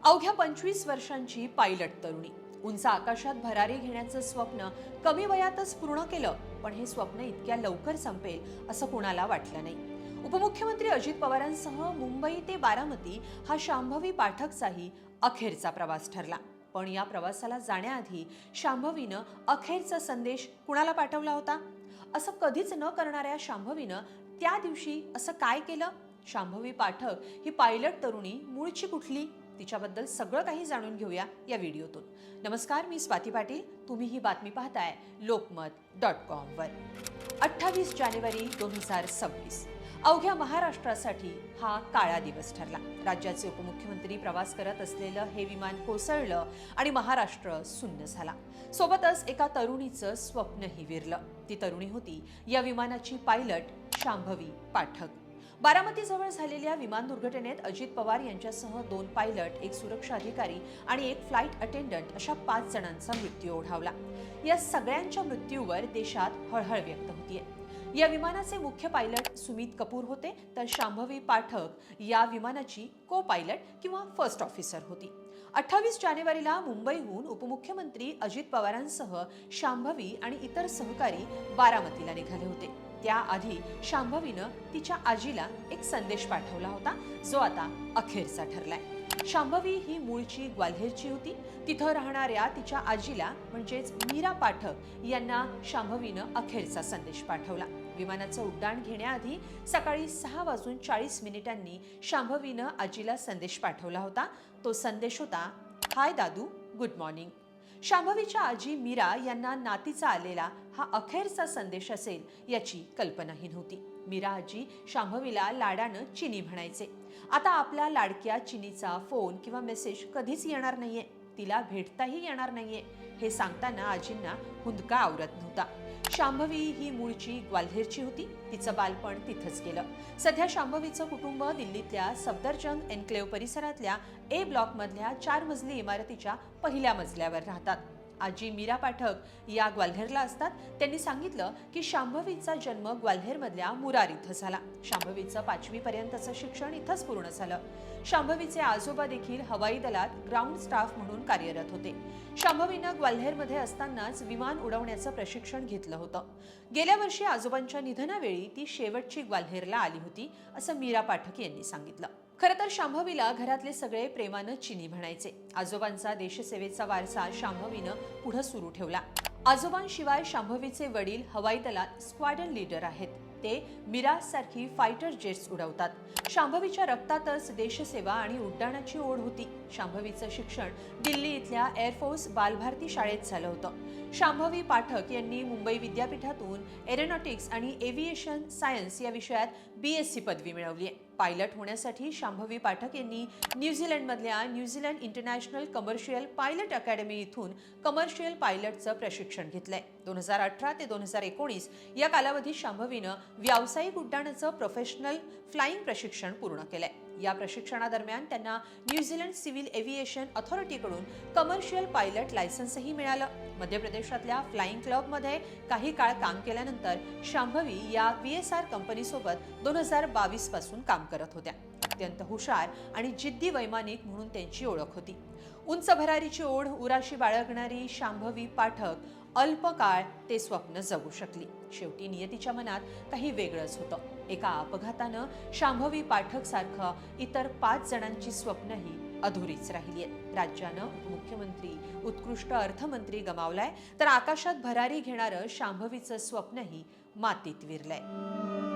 अवघ्या 25 वर्षांची पायलट तरुणी उंच आकाशात भरारी घेण्याचं स्वप्न कमी वयातच पूर्ण केलं, पण हे स्वप्न इतक्या लवकर संपेल असं कुणाला वाटलं नाही। उपमुख्यमंत्री अजित पवारांसह मुंबई ते बारामती हा शांभवी पाठकचाही अखेरचा प्रवास ठरला। पण या प्रवासाला जाण्याआधी शांभवीनं अखेरचा संदेश कुणाला पाठवला होता? असं कधीच न करणाऱ्या शांभवीनं त्या दिवशी असं काय केलं? शांभवी पाठक ही पायलट तरुणी मूळची कुठली? तिच्याबद्दल सगळं काही जाणून घेऊया या व्हिडिओतून। नमस्कार, मी स्वाती पाटील। तुम्ही ही बातमी पाहताय lokmat.com वर। 28 जानेवारी 2026 अवघ्या महाराष्ट्रासाठी हा काळा दिवस ठरला। राज्याचे उपमुख्यमंत्री प्रवास करत असलेलं हे विमान कोसळलं आणि महाराष्ट्र सुन्न झाला। सोबतच एका तरुणीचं स्वप्नही विरलं। ती तरुणी होती या विमानाची पायलट शांभवी पाठक। बारामतीजवळ झालेल्या विमान दुर्घटनेत अजित पवार यांच्यासह 2 पायलट, एक सुरक्षा अधिकारी आणि एक फ्लाईट अटेंडंट अशा 5 जणांचा मृत्यू ओढावला। या सगळ्यांच्या मृत्यूवर देशात हळहळ व्यक्त होतीये। या विमानाचे मुख्य पायलट सुमित कपूर होते, तर शांभवी पाठक या विमानाची को पायलट किंवा फर्स्ट ऑफिसर होती। 28 जानेवारीला मुंबईहून उपमुख्यमंत्री अजित पवारांसह शांभवी आणि इतर सहकारी बारामतीला निघाले होते। त्याआधी शांभवीनं तिच्या आजीला एक संदेश पाठवला होता, जो आता अखेरचा ठरलाय। शांभवी ही मूळची ग्वाल्हेरची होती। तिथं राहणाऱ्या तिच्या आजीला म्हणजेच मीरा पाठक यांना शांभवीनं अखेरचा संदेश पाठवला। विमानाचं उड्डाण घेण्याआधी सकाळी 6:40 शांभवीनं आजीला संदेश पाठवला होता। तो संदेश होता, हाय दादू, गुड मॉर्निंग। शांभवीच्या आजी मीरा यांना नातीचा आलेला हा अखेरचा संदेश असेल याची कल्पनाही नव्हती। मीरा आजी शांभवीला लाडानं चिनी म्हणायचे। आता आपल्या लाडक्या चिनीचा फोन किंवा मेसेज कधीच येणार नाहीये, तिला भेटताही येणार नाहीये, हे सांगताना आजींना हुंदका आवरत नव्हता। शांभवी ही मूळची ग्वाल्हेरची होती। तिचं बालपण तिथंच गेलं। सध्या शांभवीचं कुटुंब दिल्लीतल्या सफदरजंग एन्क्लेव्ह परिसरातल्या ए ब्लॉक मधल्या 4 मजली इमारतीच्या पहिल्या मजल्यावर राहतात। आजी मीरा पाठक या ग्वाल्हेरला असतात। त्यांनी सांगितलं की शांभवीचा जन्म ग्वाल्हेरमधल्या मुरार इथं झाला। शांभवीचं 5वी पर्यंतचं शिक्षण इथंच पूर्ण झालं। शांभवीचे आजोबा देखील हवाई दलात ग्राउंड स्टाफ म्हणून कार्यरत होते। शांभवीनं ग्वाल्हेरमध्ये असतानाच विमान उडवण्याचं प्रशिक्षण घेतलं होतं। गेल्या वर्षी आजोबांच्या निधनावेळी ती शेवटची ग्वाल्हेरला आली होती, असं मीरा पाठक यांनी सांगितलं। खरं तर शांभवीला घरातले सगळे प्रेमानं चिनी म्हणायचे। आजोबांचा देशसेवेचा वारसा शांभवीनं पुढे सुरू ठेवला। आजोबांशिवाय शांभवीचे वडील हवाई दलात स्क्वॉड्रन लीडर आहेत। ते मिराज सारखी फायटर जेट्स उडवतात। शांभवीच्या रक्तातच देशसेवा आणि उड्डाणाची ओढ होती। शांभवीचं शिक्षण दिल्ली इथल्या एअरफोर्स बालभारती शाळेत झालं होतं। शांभवी पाठक यांनी मुंबई विद्यापीठातून एरोनॉटिक्स आणि एव्हिएशन सायन्स या विषयात BSc पदवी मिळवली आहे। पायलट होण्यासाठी शांभवी पाठक यांनी न्यूझीलंडमधल्या New Zealand international commercial pilot academy इथून कमर्शियल पायलटचं प्रशिक्षण घेतलंय। 2018 ते 2019 या कालावधीत शांभवीनं व्यावसायिक उड्डाणाचं प्रोफेशनल फ्लाइंग प्रशिक्षण पूर्ण केलंय। या प्रशिक्षणादरम्यान त्यांना न्यूझीलंड सिव्हिल एव्हिएशन अथॉरिटीकडून कमर्शियल पायलट लायसन्सही मिळालं। मध्य प्रदेशातल्या फ्लाइंग क्लबमध्ये काही काळ काम केल्यानंतर शांभवी या VSR कंपनीसोबत 2022 पासून काम करत होत्या। अत्यंत हुशार आणि जिद्दी वैमानिक म्हणून त्यांची ओळख होती। उंच भरारीची ओढ उराशी बाळगणारी शांभवी पाठक अल्पकाळ ते स्वप्न जगू शकली। शेवटी नियतीच्या मनात काही वेगळंच होतं। एका अपघातानं शांभवी पाठक सारखं इतर 5 जणांची स्वप्नही अधुरीच राहिली आहेत। राज्यानं उपमुख्यमंत्री, उत्कृष्ट अर्थमंत्री गमावलाय, तर आकाशात भरारी घेणारं शांभवीचं स्वप्नही मातीत विरलंय।